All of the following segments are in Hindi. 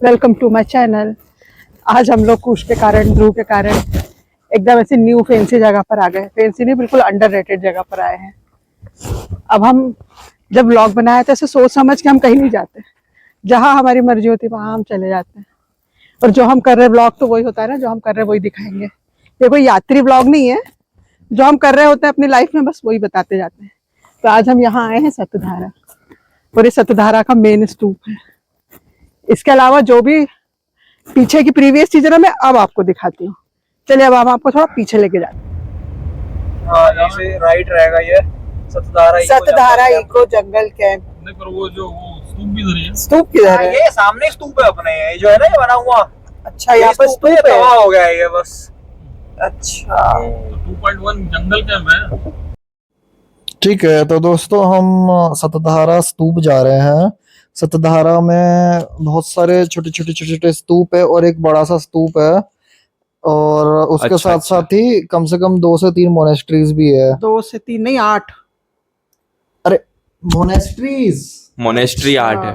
Welcome to my channel. आज हम लोग कुश के कारण, ध्रुव के कारण एकदम ऐसे न्यू फैंसी जगह पर आ गए। फैंसी नहीं, बिल्कुल अंडररेटेड जगह पर आए हैं। अब हम जब व्लॉग बनाया तो ऐसे सोच समझ के हम कहीं नहीं जाते, जहाँ हमारी मर्जी होती है वहाँ हम चले जाते हैं। और जो हम कर रहे ब्लॉग तो वही होता है ना, जो हम कर रहे हैं वही दिखाएंगे। ये कोई यात्री ब्लॉग नहीं है, जो हम कर रहे होते हैं अपनी लाइफ में बस वही बताते जाते हैं। तो आज हम यहाँ आए हैं सतधारा, और ये सतधारा का मेन स्तूप है। इसके अलावा जो भी पीछे की प्रीवियस चीजें ना मैं अब आपको दिखाती हूँ। चलिए अब हम आपको थोड़ा पीछे लेके जाते हैं। हाँ, जैसे राइट रहेगा ये सतधारा इको जंगल कैंप। नहीं, पर वो जो वो स्तूप भी इधर ही है। स्तूप किधर है? ये सामने स्तूप है अपने, ये जो है ना ये बना हुआ। अच्छा, यहाँ पर स्तूप है। तबाह हो गया है ये बस। अच्छा, 2.1 जंगल कैंप है। ठीक है, तो दोस्तों हम सतधारा स्तूप जा रहे हैं। सतधारा में बहुत सारे छोटे छोटे छोटे छोटे स्तूप है और एक बड़ा सा स्तूप है, और उसके अच्छा, साथ अच्छा। साथ ही कम से कम 2 से 3 मोनेस्ट्रीज भी है। 2 से 3 नहीं 8। अरे मोनेस्ट्रीज मोनेस्ट्री 8 है।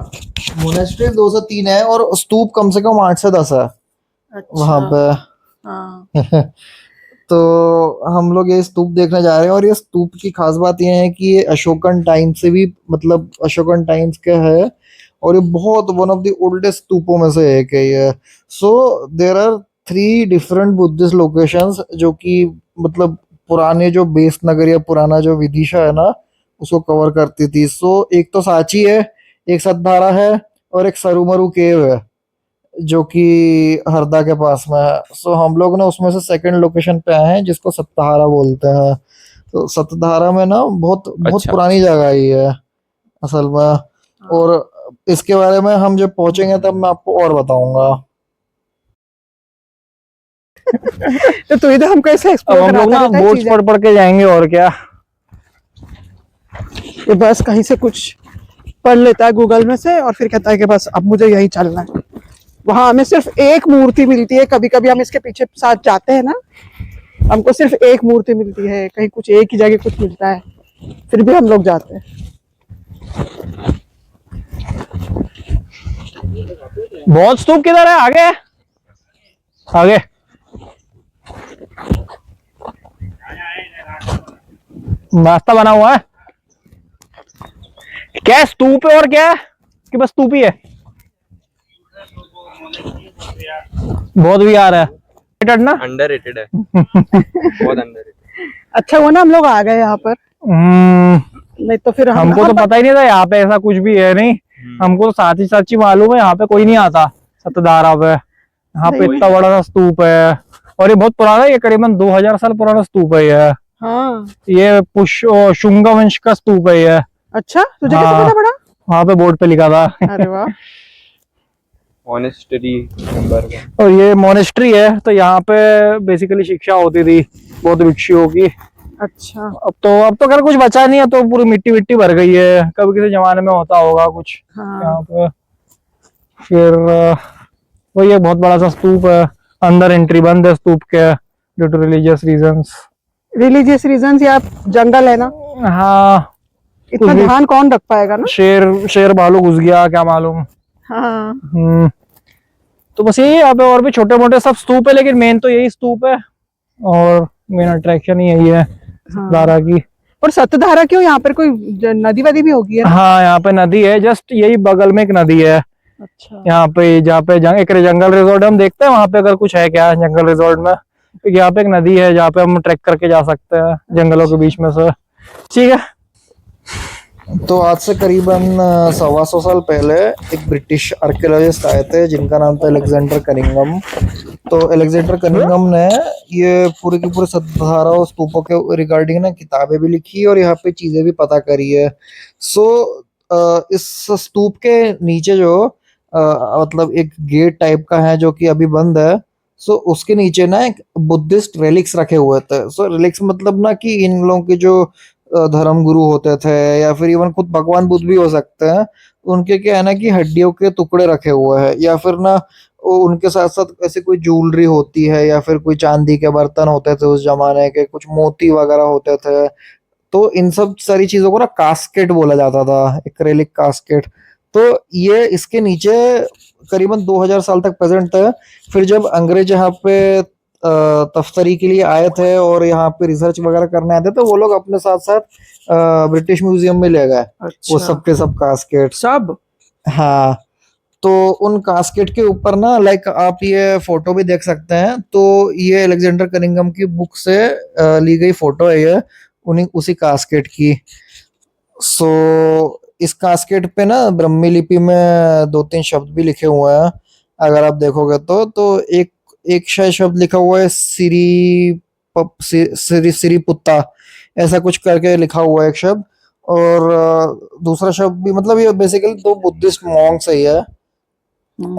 मोनेस्ट्रीज 2 से 3 है और स्तूप कम से कम 8 से 10 है वहां पे। हाँ। तो हम लोग ये स्तूप देखने जा रहे हैं, और ये स्तूप की खास बात ये है कि ये अशोकन टाइम से भी, मतलब अशोकन टाइम्स के है, और ये बहुत वन ऑफ द ओल्डेस्ट स्तूपों में से एक है ये। So there are 3 different Buddhist locations जो कि मतलब पुराने जो बेस नगर या पुराना जो विदिशा है ना उसको कवर करती थी। सो एक तो सांची है, एक सतधारा है, और एक सरुमरु केव है जो कि हरदा के पास में है। सो हम लोग ना उसमें से सेकंड लोकेशन पे आए हैं जिसको सतधारा बोलते हैं। तो सतधारा में ना बहुत बहुत अच्छा। पुरानी जगह ही है असल में, और इसके बारे में हम जब पहुंचेंगे तब मैं आपको और बताऊंगा। तो तू इधर हमको ऐसे अब एक्सप्लोर हम लोग कराता ना रहता है बोर्ड्स चीजें। पढ़ पढ़ के जाएंगे और क्या। ये बस कहीं से कुछ पढ़ लेता है गूगल में से और फिर कहता है कि बस अब मुझे यही चलना है। वहां हमें सिर्फ एक मूर्ति मिलती है। कभी कभी हम इसके पीछे साथ जाते हैं ना, हमको सिर्फ एक मूर्ति मिलती है। कहीं कुछ एक ही जगह कुछ मिलता है, फिर भी हम लोग जाते हैं। बहुत स्तूप किधर है? आगे आगे रास्ता बना हुआ है। क्या है, स्तूप है और क्या है कि बस स्तूप ही है? बहुत भी आ रहा है ना। अंडररेटेड है। बहुत अंडररेटेड। अच्छा हुआ ना हम लोग आ गए यहाँ पर, नहीं तो फिर हमको तो पता ही नहीं था यहाँ पे ऐसा कुछ भी है। नहीं, हमको तो साथ ही मालूम है यहाँ पे कोई नहीं आता सतधारा पे। यहाँ पे इतना बड़ा सा स्तूप है और ये बहुत पुराना है। ये करीबन 2000 साल पुराना स्तूप है ये। हाँ। ये शुंग वंश का स्तूप है ये। अच्छा, तुझे कैसे पता पड़ा? वहाँ पे बोर्ड पे लिखा था। अरे वाह। Monastery number 1। और ये मोनेस्ट्री है, तो यहाँ पे बेसिकली शिक्षा होती थी बौद्ध भिक्षुओं की। अच्छा। अब तो खैर कुछ बचा नहीं है, तो पूरी मिट्टी मिट्टी भर गई है। कभी किसी जमाने में होता होगा कुछ। हाँ। यहाँ पे फिर वही एक बहुत बड़ा सा स्तूप है। अंदर एंट्री बंद है स्तूप के due to religious reasons. Religious reasons या जंगल है ना, हाँ, इतना कुछ भी- ध्यान कौन रख पाएगा ना। शेर भालू घुस गया क्या मालूम। हाँ। तो बस यही यहाँ पे और भी छोटे मोटे सब स्तूप है, लेकिन मेन तो यही स्तूप है और मेन अट्रैक्शन ही यही है सतधारा की। और सतधारा क्यों? यहाँ पर कोई नदी वदी भी होगी है ना? हाँ, यहाँ पे नदी है, जस्ट यही बगल में एक नदी है। अच्छा। यहाँ पे जहाँ पे एक जंगल रिजॉर्ट हम देखते हैं, वहाँ पे अगर कुछ है क्या जंगल रिजॉर्ट में, क्योंकि यहाँ पे एक नदी है जहाँ पे हम ट्रैक करके जा सकते हैं जंगलों के बीच में से। ठीक है। तो आज से करीबन 125 साल पहले एक ब्रिटिश आर्कियोलॉजिस्ट आए थे जिनका नाम था अलेक्जेंडर कनिंघम। तो अलेक्जेंडर कनिंघम ने ये पूरी की पूरी सतधारा और स्तूपों के रिगार्डिंग ना किताबें भी लिखी और यहाँ पे चीजें भी पता करी है। सो इस स्तूप के नीचे जो मतलब एक गेट टाइप का है जो कि अभी बंद है। सो उसके नीचे ना एक बुद्धिस्ट रेलिक्स रखे हुए थे। सो रेलिक्स मतलब ना कि इन लोगों के जो धर्म गुरु होते थे या फिर इवन खुद भगवान बुद्ध भी हो सकते हैं, उनके क्या है ना कि हड्डियों के टुकड़े रखे हुए हैं, या फिर ना उनके साथ साथ ऐसे कोई ज्वेलरी होती है या फिर कोई चांदी के बर्तन होते थे उस जमाने के, कुछ मोती वगैरह होते थे। तो इन सब सारी चीजों को ना कास्केट बोला जाता था, एक्रेलिक कास्केट। तो ये इसके नीचे करीबन 2000 साल तक प्रेजेंट थे। फिर जब अंग्रेज यहाँ पे तफ्तरी के लिए आए थे और यहाँ पे रिसर्च वगैरह करने आए थे, तो वो लोग अपने साथ साथ ब्रिटिश म्यूजियम में ले गए वो अच्छा। सब के सब कास्केट। सब। हाँ, तो उन कास्केट के ऊपर ना, लाइक आप ये फोटो भी देख सकते हैं, तो ये अलेक्जेंडर कनिंघम की बुक से ली गई फोटो है ये, उन्हीं उसी कास्केट की। सो इस कास्केट पे ना ब्रह्मी लिपि में 2-3 शब्द भी लिखे हुए हैं, अगर आप देखोगे तो एक एक शायद शब्द लिखा हुआ है सिरी पुत्ता, ऐसा कुछ करके लिखा हुआ है एक शब्द। और दूसरा शब्द भी, मतलब ये बेसिकली 2 बुद्धिस्ट मॉन्क्स है ये।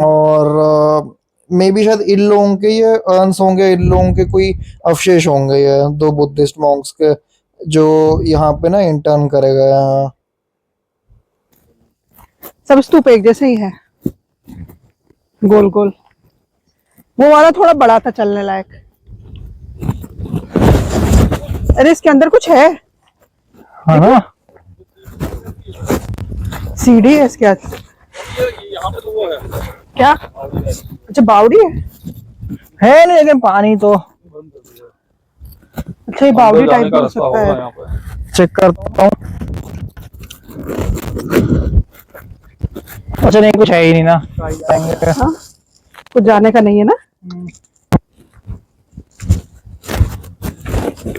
और मे बी शायद इन लोगों के ये अर्न्स होंगे, इन लोगों के कोई अवशेष होंगे ये 2 बुद्धिस्ट मॉन्क्स के, जो यहाँ पे ना इंटर्न करे गए हैं। सब स्तूप एक जैसे ही है, गोल गोल। वो वाला थोड़ा बड़ा था चलने लायक। अरे इसके अंदर कुछ है, हाँ ना, सीढ़ी है इसके अंदर। क्या? अच्छा, बावड़ी है नहीं लेकिन पानी तो अच्छा, ये बावड़ी टाइप का हो सकता है। चेक करता हूँ। अच्छा नहीं, कुछ है ही नहीं ना। हाँ? कुछ जाने का नहीं है ना।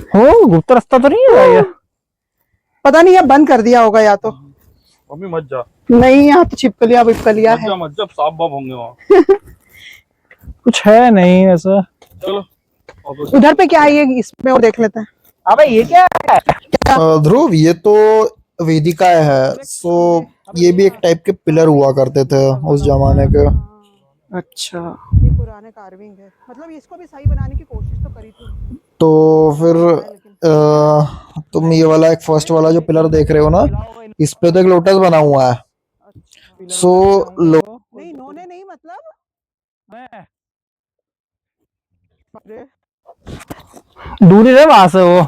हो, गुप्त रास्ता तो नहीं है ये? पता नहीं, या बंद कर दिया होगा या तो। मम्मी मत जा, नहीं, यहाँ तो छिपकलियां विपकलियां मत है। जा मत जा, सांप बाप होंगे वहाँ। कुछ है नहीं ऐसा। चलो उधर पे क्या है ये, इसमें और देख लेते हैं। अबे ये क्या है? ध्रुव, ये तो वेदिकाएं है। सो ये भी एक टाइप के पिलर हुआ करते थे उस जमाने के। अच्छा, ये पुराने कार्विंग है, मतलब इसको भी सही बनाने की कोशिश तो करी थी। तो फिर तुम ये वाला एक फर्स्ट वाला जो पिलर देख रहे हो ना, इस पे तो एक लोटस बना हुआ है। सो नहीं, इन्होंने नहीं, मतलब अरे, दूरी है वहां से वो।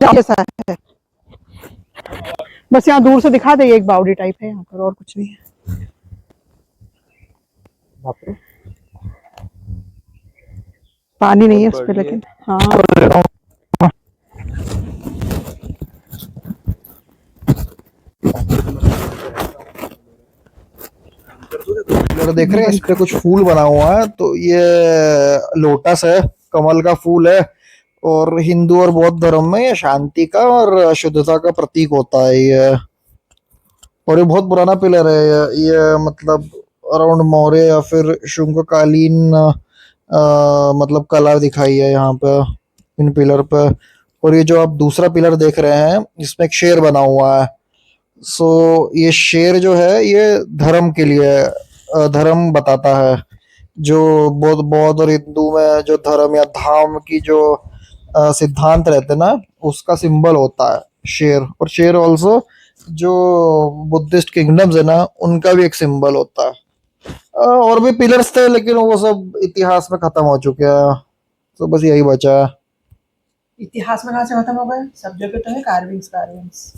कैसा है? बस यहाँ दूर से दिखा दे, ये एक बावड़ी टाइप है यहाँ पर, और कुछ नहीं है। पानी नहीं है उस पे, लेकिन हाँ। पिलर देख रहे हैं, इस पे कुछ फूल बना हुआ है, तो ये लोटस है, कमल का फूल है। और हिंदू और बौद्ध धर्म में ये शांति का और शुद्धता का प्रतीक होता है ये। और ये बहुत पुराना पिलर है ये मतलब अराउंड मौर्य या फिर शुंगकालीन मतलब कला दिखाई है यहाँ पे इन पिलर पे। और ये जो आप दूसरा पिलर देख रहे हैं, इसमें एक शेर बना हुआ है। सो ये शेर जो है, ये धर्म के लिए धर्म बताता है। जो बौद्ध बौद्ध और हिंदू में जो धर्म या धाम की जो सिद्धांत रहते हैं ना, उसका सिंबल होता है शेर। और शेर ऑल्सो जो बुद्धिस्ट किंगडम्स है ना, उनका भी एक सिंबल होता है। और भी पिलर्स थे, लेकिन वो सब इतिहास में खत्म हो चुके हैं, तो बस यही बचा है। इतिहास में कहाँ से खत्म हो गए? सब जगह तो है कार्विंग्स कार्विंग्स।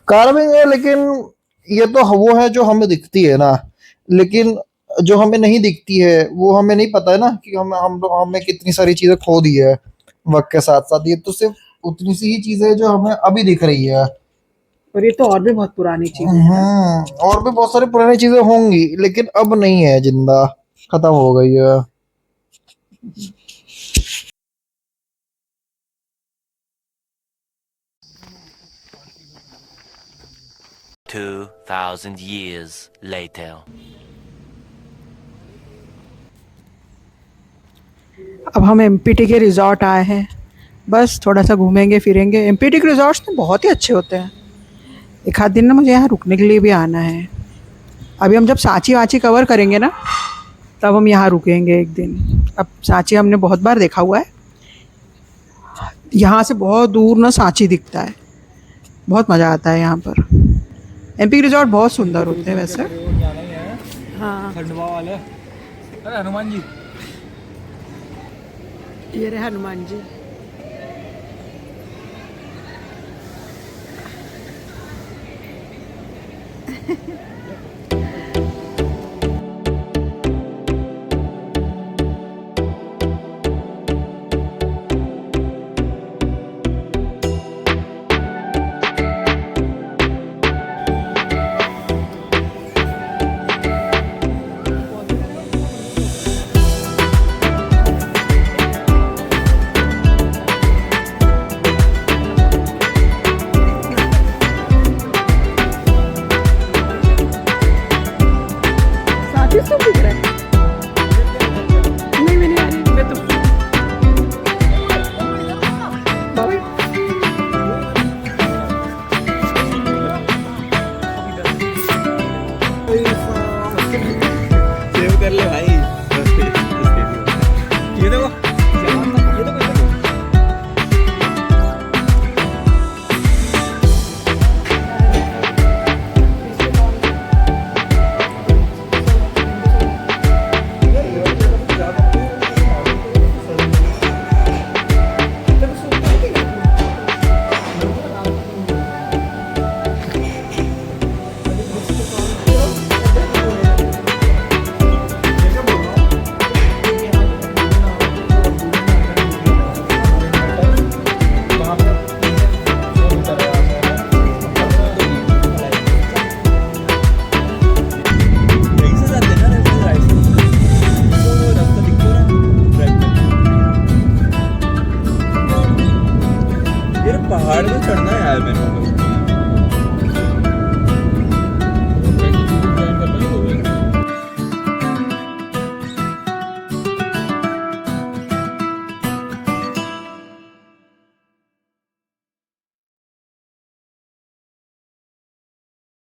कार्विंग है, लेकिन ये तो वो है जो हमें दिखती है ना, लेकिन जो हमें नहीं दिखती है वो हमें नहीं पता है ना, कि हमें कितनी सारी चीजें खो दी है वक्त के साथ साथ। ये तो सिर्फ उतनी सी ही चीजें जो हमें अभी दिख रही है। और ये तो और भी बहुत पुरानी चीज है। और भी बहुत सारी पुरानी चीजें होंगी, लेकिन अब नहीं है जिंदा, खत्म हो गई है। 2,000 years later. अब हम एमपीटी के रिजॉर्ट आए हैं, बस थोड़ा सा घूमेंगे फिरेंगे। एमपीटी के रिजॉर्ट्स तो बहुत ही अच्छे होते हैं। एक आध दिन ना मुझे यहाँ रुकने के लिए भी आना है। अभी हम जब सांची वाची कवर करेंगे ना, तब हम यहाँ रुकेंगे एक दिन। अब सांची हमने बहुत बार देखा हुआ है, यहाँ से बहुत दूर ना सांची दिखता है, बहुत मज़ा आता है यहाँ पर। एमपी रिजॉर्ट बहुत सुंदर होते हैं वैसे। हाँ, खंडवा वाले। अरे हनुमान जी, ये रहे हनुमान जी। किसको पूछ रहा है?